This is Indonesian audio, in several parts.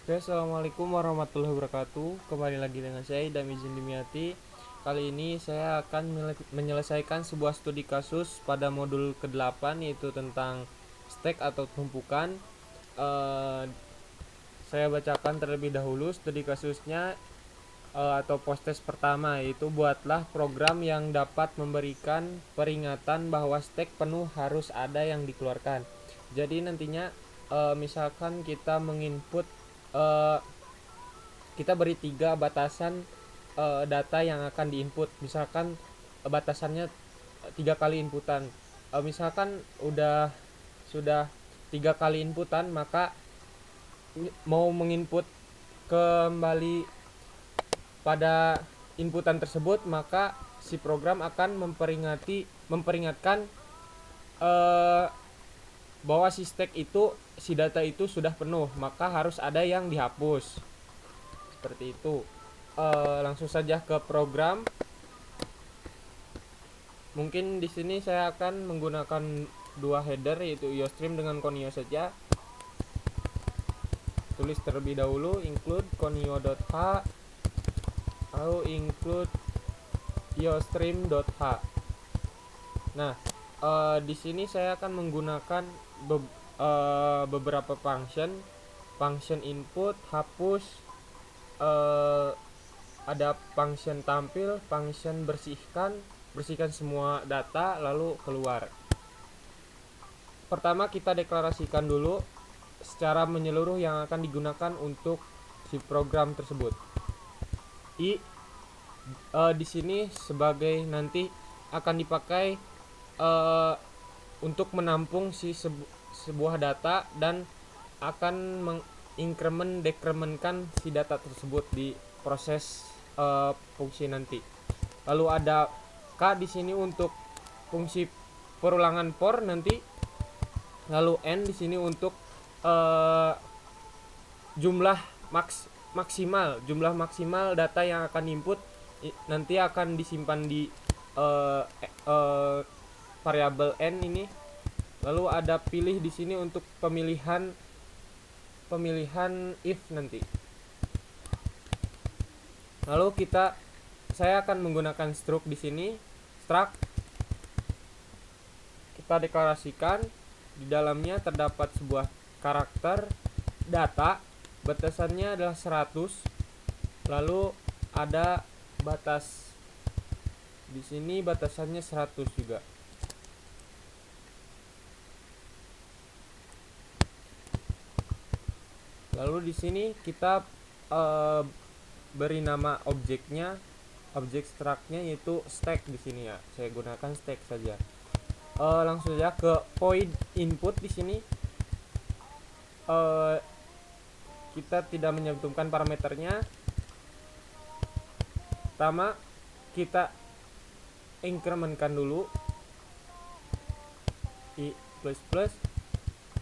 Oke, assalamualaikum warahmatullahi wabarakatuh. Kembali lagi dengan saya Idam Izin Dimyati. Kali ini saya akan menyelesaikan sebuah studi kasus pada modul ke-8, yaitu tentang stack atau tumpukan. Eh, saya bacakan terlebih dahulu studi kasusnya, atau postes pertama, yaitu buatlah program yang dapat memberikan peringatan bahwa stack penuh harus ada yang dikeluarkan. Jadi nantinya, misalkan kita menginput, eh, kita beri tiga batasan data yang akan diinput. Misalkan batasannya tiga kali inputan. Misalkan sudah tiga kali inputan, maka mau menginput kembali pada inputan tersebut, maka si program akan memperingatkan eh, bahwa si data itu sudah penuh, maka harus ada yang dihapus. Seperti itu. Langsung saja ke program. Mungkin di sini saya akan menggunakan dua header, yaitu iostream dengan conio saja. Tulis terlebih dahulu include conio.h, lalu include iostream.h. Nah, di sini saya akan menggunakan beberapa function input, hapus, eh, ada function tampil, function bersihkan semua data lalu keluar. Pertama kita deklarasikan dulu secara menyeluruh yang akan digunakan untuk si program tersebut. Di sini sebagai nanti akan dipakai untuk menampung sebuah data dan akan dekremenkan si data tersebut di proses fungsi nanti. Lalu ada K di sini untuk fungsi perulangan for nanti. Lalu N di sini untuk uh, jumlah maksimal data yang akan input nanti akan disimpan di variabel N ini. Lalu ada pilih di sini untuk pemilihan if nanti. Lalu saya akan menggunakan struct di sini. Struct kita deklarasikan, di dalamnya terdapat sebuah karakter data, batasannya adalah 100. Lalu ada batas di sini, batasannya 100 juga. Lalu di sini kita beri nama objek struct-nya yaitu stack di sini ya. Saya gunakan stack saja. Langsung saja ke void input di sini. Kita tidak menyantumkan parameternya. Pertama kita incrementkan dulu i++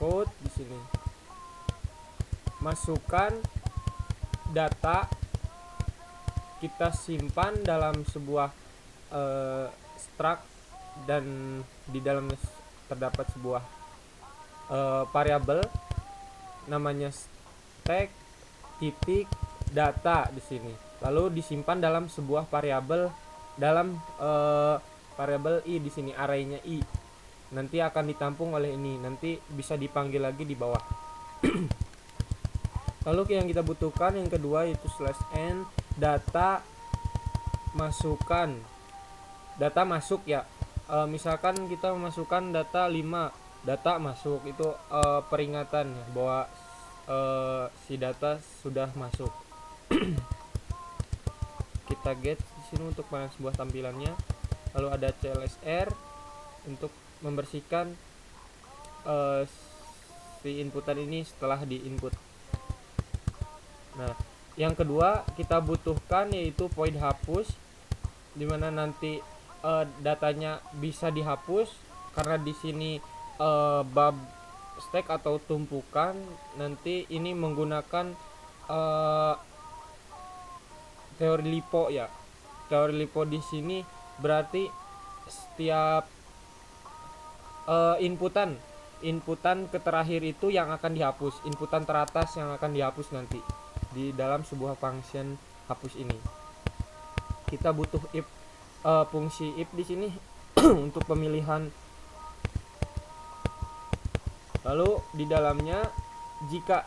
code di sini. Masukkan data, kita simpan dalam sebuah struct, dan di dalamnya terdapat sebuah variabel namanya stack titik data di sini. Lalu disimpan dalam sebuah variabel variabel i di sini, arraynya i. Nanti akan ditampung oleh ini, nanti bisa dipanggil lagi di bawah. Lalu yang kita butuhkan yang kedua yaitu /n data masuk ya. Misalkan kita memasukkan data 5, data masuk, itu peringatan ya, bahwa si data sudah masuk. Kita get di sini untuk sebuah tampilannya. Lalu ada clsr untuk membersihkan si inputan ini setelah diinput. Nah, yang kedua kita butuhkan yaitu void hapus, dimana nanti datanya bisa dihapus karena di sini bab stack atau tumpukan. Nanti ini menggunakan teori LIPO ya. Teori LIPO di sini berarti setiap inputan inputan ke terakhir itu yang akan dihapus, inputan teratas yang akan dihapus nanti di dalam sebuah function hapus ini. Kita butuh if, fungsi if di sini untuk pemilihan. Lalu di dalamnya jika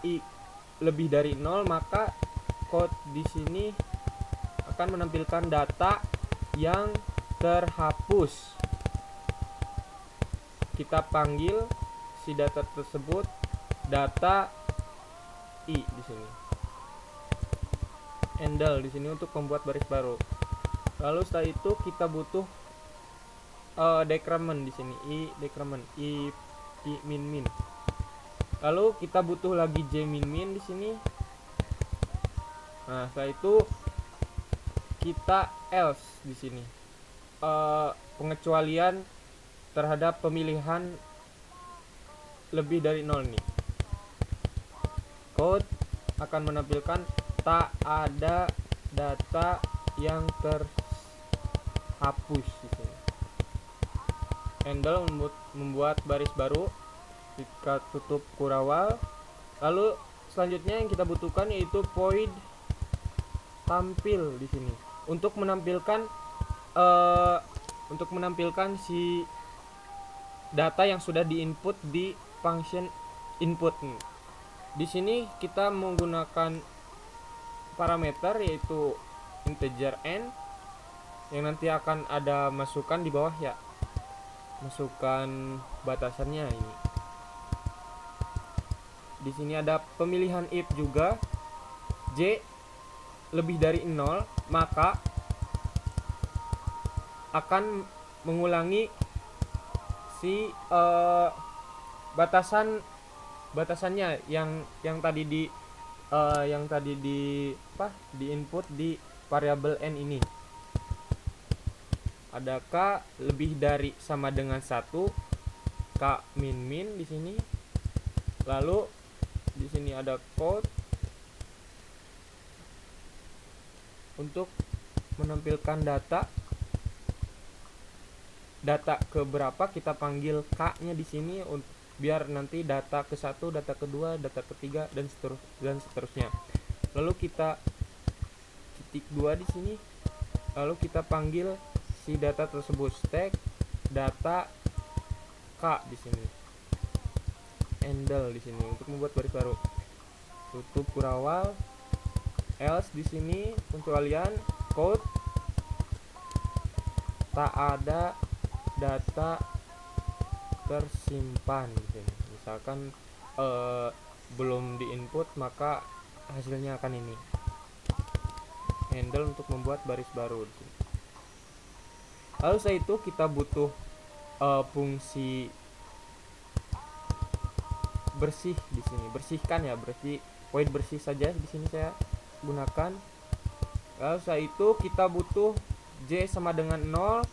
i lebih dari 0, maka code di sini akan menampilkan data yang terhapus. Kita panggil si data tersebut data i di sini. Handle di sini untuk membuat baris baru. Lalu setelah itu kita butuh decrement di sini, i decrement, i min min. Lalu kita butuh lagi j min min di sini. Nah, setelah itu kita else di sini. Pengecualian terhadap pemilihan lebih dari 0 nih. Code akan menampilkan tak ada data yang terhapus di sini. Handle membuat baris baru, kita tutup kurawal. Lalu selanjutnya yang kita butuhkan yaitu void tampil di sini untuk menampilkan si data yang sudah diinput di function input. Di sini kita menggunakan parameter yaitu integer n yang nanti akan ada masukan di bawah ya, masukan batasannya ini. Di sini ada pemilihan if juga. J lebih dari 0, maka akan mengulangi si batasannya yang tadi di di input di variabel n ini. Ada k lebih dari sama dengan 1, k min min di sini. Lalu di sini ada code untuk menampilkan data ke berapa, kita panggil k-nya di sini biar nanti data ke 1, data kedua, data ketiga dan seterusnya. Lalu kita titik 2 di sini. Lalu kita panggil si data tersebut stack data k di sini. Handle di sini untuk membuat baris baru. Tutup kurawal. Else di sini pengecualian code tak ada data tersimpan di sini. Misalkan belum diinput, maka hasilnya akan ini. Handle untuk membuat baris baru di sini. Lalu setelah itu kita butuh fungsi bersih di sini. Bersihkan ya, void bersih saja di sini saya gunakan. Lalu setelah itu kita butuh j sama dengan 0,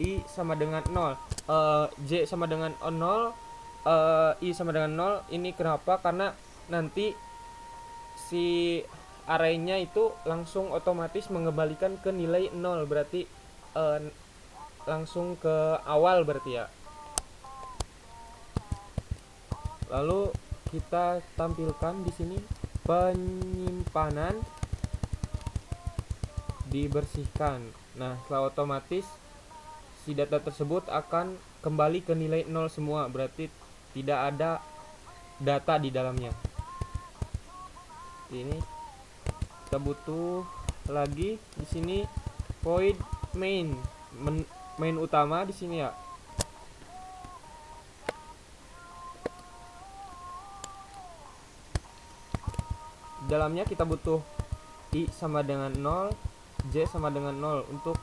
i sama dengan 0. J sama dengan 0, i sama dengan 0. Ini kenapa? Karena nanti si arraynya itu langsung otomatis mengembalikan ke nilai 0, berarti langsung ke awal berarti ya. Lalu kita tampilkan di sini penyimpanan dibersihkan. Nah, setelah otomatis si data tersebut akan kembali ke nilai 0 semua, berarti tidak ada data di dalamnya. Ini kita butuh lagi di sini void main utama di sini ya. Dalamnya kita butuh i sama dengan 0, j sama dengan 0 untuk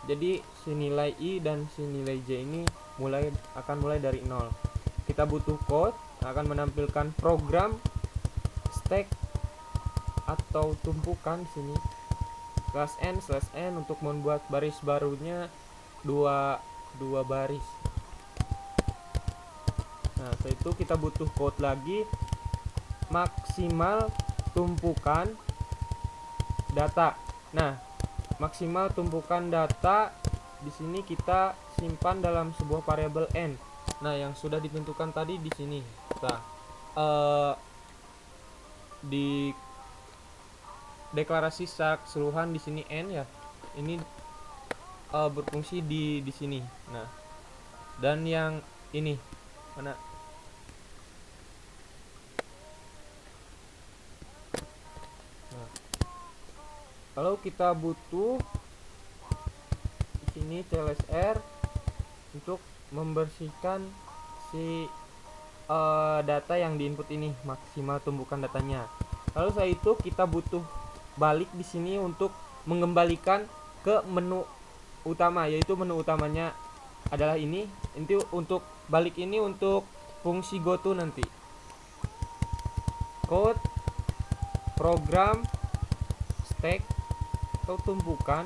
jadi si nilai i dan si nilai j ini akan mulai dari 0. Kita butuh code akan menampilkan program stack atau tumpukan di sini /n untuk membuat baris barunya dua baris. Nah, setelah itu kita butuh code lagi maksimal tumpukan data. Nah, maksimal tumpukan data di sini kita simpan dalam sebuah variabel n. Nah, yang sudah ditentukan tadi di sini. Nah, di deklarasi secara keseluruhan di sini n ya. Ini berfungsi di sini. Nah, dan yang ini mana? Nah, kalau kita butuh di sini CLSR untuk membersihkan si data yang diinput ini, maksimal tumbukan datanya. Lalu setelah itu kita butuh balik di sini untuk mengembalikan ke menu utama, yaitu menu utamanya adalah ini. Nanti untuk balik ini untuk fungsi goto nanti. Code program stack atau tumpukan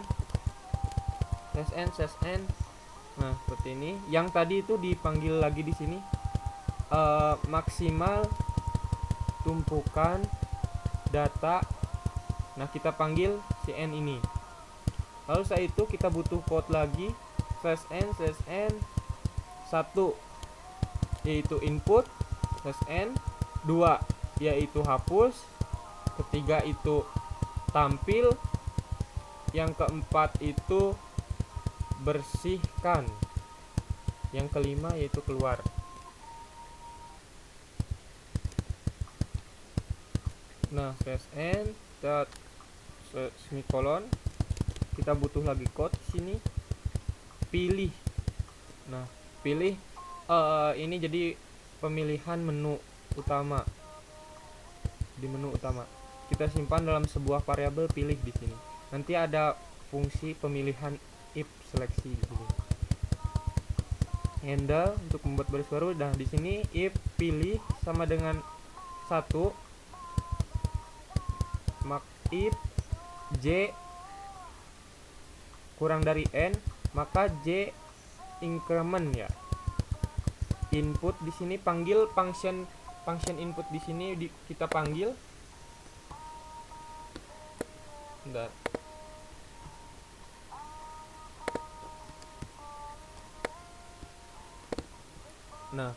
/n. Nah, seperti ini. Yang tadi itu dipanggil lagi di sini maksimal tumpukan data. Nah, kita panggil cn ini. Lalu setelah itu kita butuh code lagi /n 1 yaitu input, /n 2 yaitu hapus, ketiga itu tampil, yang keempat itu bersihkan, yang kelima yaitu keluar. Nah, /n semikolon, kita butuh lagi code sini pilih. Nah, pilih ini jadi pemilihan menu utama. Di menu utama kita simpan dalam sebuah variabel pilih di sini. Nanti ada fungsi pemilihan if seleksi di sini. Handle untuk membuat baris baru. Nah, di sini if pilih sama dengan 1, if j kurang dari n, maka j increment ya. Input di sini panggil function input di sini kita panggil. Bentar. Nah,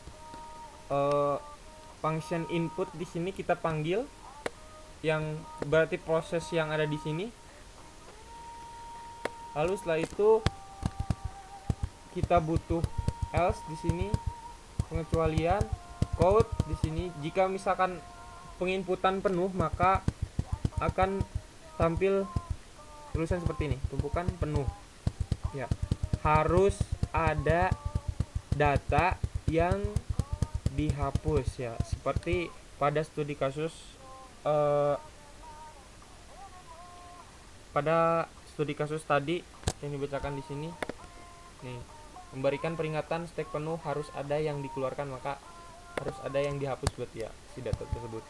function input di sini kita panggil, yang berarti proses yang ada di sini. Lalu setelah itu kita butuh else di sini, pengecualian code di sini. Jika misalkan penginputan penuh, maka akan tampil tulisan seperti ini, tumpukan penuh. Ya, harus ada data yang dihapus ya, seperti pada studi kasus tadi yang dibacakan di sini. Nih, memberikan peringatan stek penuh, harus ada yang dikeluarkan, maka harus ada yang dihapus buat ya si data tersebut.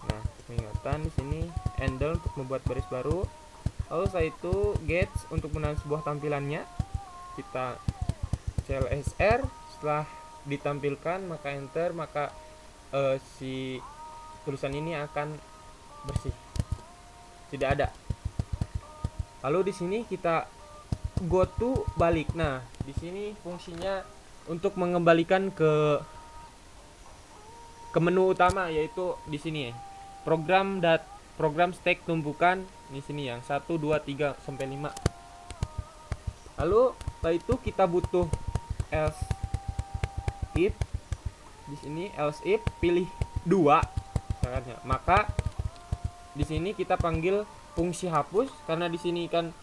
Nah, peringatan di sini, handle untuk membuat baris baru. Lalu setelah itu get untuk menahan sebuah tampilannya. Kita CLSR, setelah ditampilkan maka enter, maka si tulisan ini akan bersih, tidak ada. Lalu di sini kita go to balik. Nah, di sini fungsinya untuk mengembalikan ke menu utama, yaitu di sini program stack tumpukan di sini yang 1 2 3 sampai 5. Lalu setelah itu kita butuh else if di sini, else if pilih 2 caranya. Maka di sini kita panggil fungsi hapus, karena di sini kan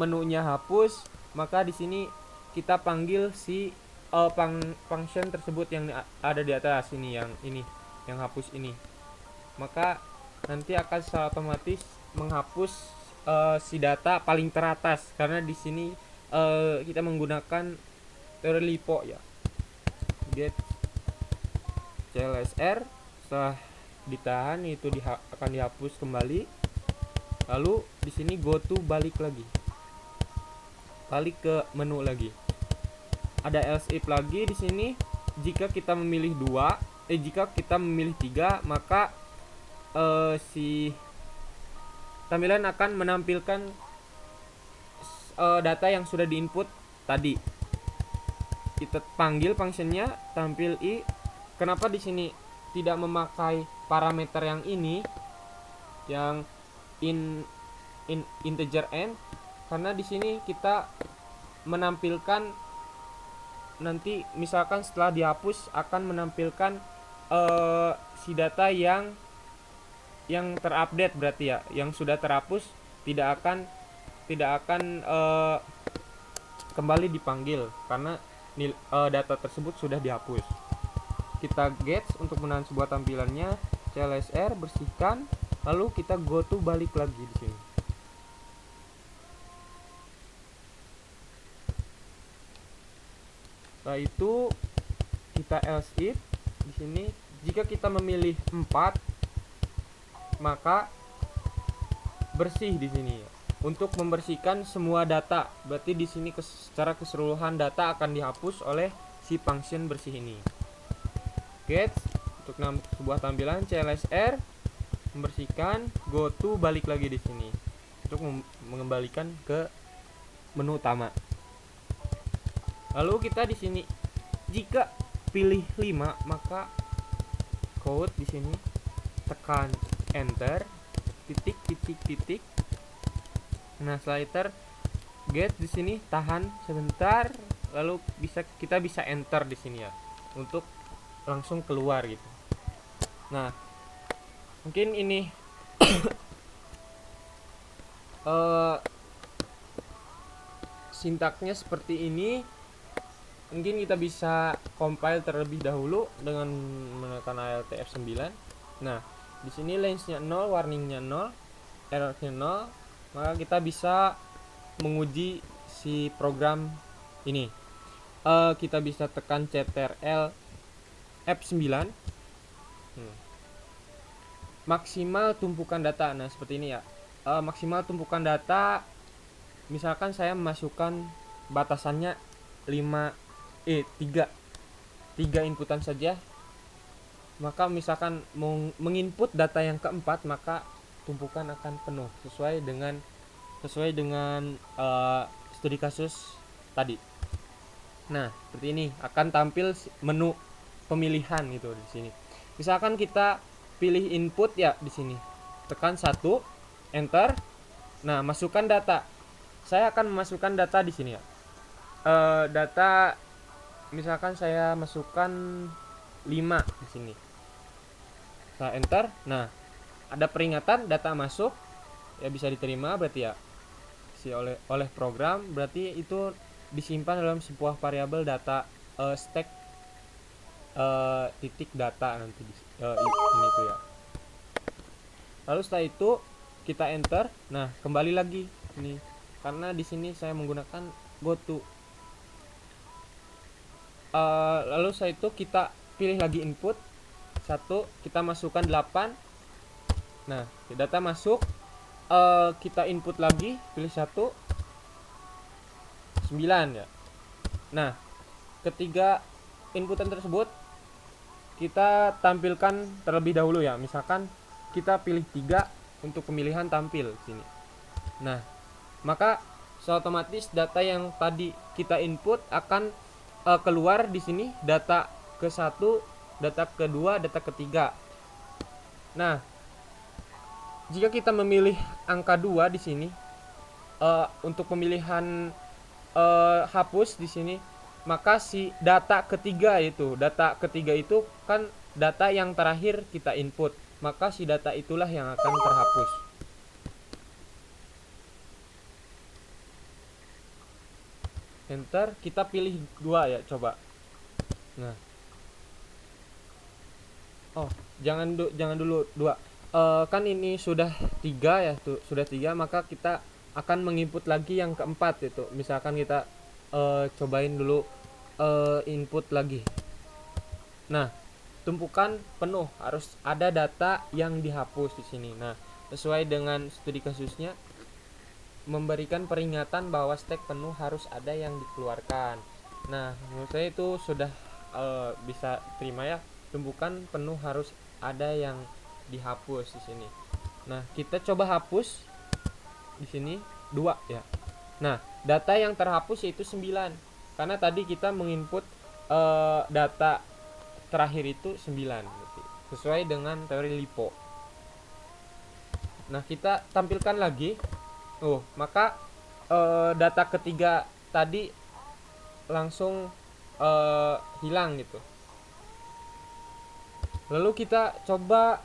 menunya hapus, maka di sini kita panggil si function tersebut yang ada di atas ini, yang hapus ini. Maka nanti akan secara otomatis menghapus si data paling teratas, karena di sini kita menggunakan teori LIPO ya. Get CLSR, setelah ditahan itu akan dihapus kembali. Lalu di sini go to balik lagi, balik ke menu lagi. Ada else if lagi di sini. Jika kita memilih 3, maka si tampilan akan menampilkan data yang sudah diinput tadi. Kita panggil functionnya tampil i. Kenapa di sini tidak memakai parameter yang ini, yang integer n? Karena di sini kita menampilkan nanti, misalkan setelah dihapus akan menampilkan si data yang terupdate, berarti ya yang sudah terhapus tidak akan kembali dipanggil karena data tersebut sudah dihapus. Kita get untuk menahan sebuah tampilannya, clsr bersihkan, lalu kita go to balik lagi di sini. Setelah itu kita else if di sini. Jika kita memilih 4, maka bersih di sini ya. Untuk membersihkan semua data, berarti di sini secara keseluruhan data akan dihapus oleh si function bersih ini. Get untuk sebuah tampilan, clsr membersihkan, go to balik lagi di sini untuk mengembalikan ke menu utama. Lalu kita di sini jika pilih 5, maka code di sini tekan enter, titik. Nah, setelah enter, get di sini tahan sebentar, lalu kita bisa enter di sini ya untuk langsung keluar gitu. Nah, mungkin ini sintaknya seperti ini. Mungkin kita bisa compile terlebih dahulu dengan menekan Alt F9. Nah, di sini range-nya 0, warningnya 0, error-nya 0, maka kita bisa menguji si program ini. Kita bisa tekan Ctrl F9. Maksimal tumpukan data. Nah, seperti ini ya. Maksimal tumpukan data, misalkan saya memasukkan batasannya 3 inputan saja, maka misalkan menginput data yang keempat, maka tumpukan akan penuh sesuai dengan studi kasus tadi. Nah, seperti ini akan tampil menu pemilihan gitu di sini. Misalkan kita pilih input ya, di sini tekan 1, enter. Nah, masukkan data. Saya akan memasukkan data di sini ya. Data misalkan saya masukkan 5 di sini. Saya enter. Nah, ada peringatan data masuk, ya bisa diterima berarti ya oleh program, berarti itu disimpan dalam sebuah variabel data stack titik data nanti ini tuh ya. Lalu setelah itu kita enter. Nah, kembali lagi ini karena di sini saya menggunakan goto. Lalu setelah itu kita pilih lagi input 1, kita masukkan 8. Nah, data masuk, kita input lagi, pilih 1, 9 ya. Nah, ketiga inputan tersebut kita tampilkan terlebih dahulu ya. Misalkan kita pilih 3 untuk pemilihan tampil sini. Nah, maka otomatis data yang tadi kita input akan keluar di sini, data ke-1, data ke-2, data ke-3. Nah, jika kita memilih angka 2 di sini untuk pemilihan hapus di sini, maka si data ketiga itu kan data yang terakhir kita input, maka si data itulah yang akan terhapus. Enter, kita pilih 2 ya, coba. Nah, jangan dulu 2. Kan ini sudah 3 ya, tuh sudah 3, maka kita akan menginput lagi yang keempat itu. Misalkan kita cobain dulu input lagi. Nah, tumpukan penuh, harus ada data yang dihapus di sini. Nah, sesuai dengan studi kasusnya memberikan peringatan bahwa stack penuh harus ada yang dikeluarkan. Nah, menurut saya itu sudah bisa terima ya. Tumpukan penuh harus ada yang dihapus di sini. Nah, kita coba hapus di sini 2 ya. Nah, data yang terhapus yaitu 9, karena tadi kita menginput data terakhir itu 9 sesuai dengan teori LIPO. Nah, kita tampilkan lagi. Maka data ketiga tadi langsung hilang gitu. Lalu kita coba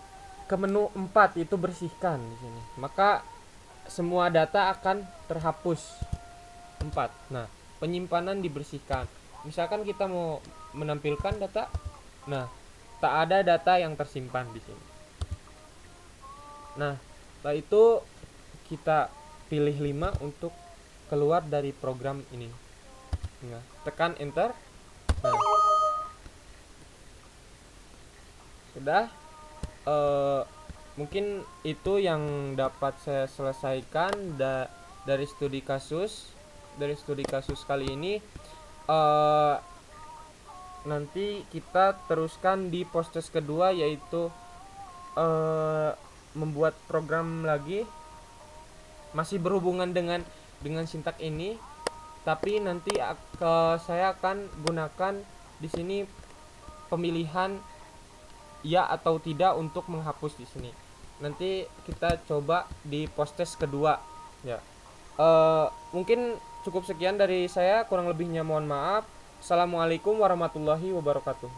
ke menu 4, itu bersihkan di sini. Maka semua data akan terhapus 4. Nah, penyimpanan dibersihkan. Misalkan kita mau menampilkan data, nah, tak ada data yang tersimpan di sini. Nah, setelah itu kita pilih 5 untuk keluar dari program ini. Nah, tekan enter. Nah, sudah. Mungkin itu yang dapat saya selesaikan dari studi kasus kali ini. Nanti kita teruskan di podcast kedua, yaitu membuat program lagi, masih berhubungan dengan sintak ini, tapi nanti saya akan gunakan di sini pemilihan ya atau tidak untuk menghapus di sini. Nanti kita coba di podcast kedua ya. Mungkin cukup sekian dari saya, kurang lebihnya mohon maaf. Assalamualaikum warahmatullahi wabarakatuh.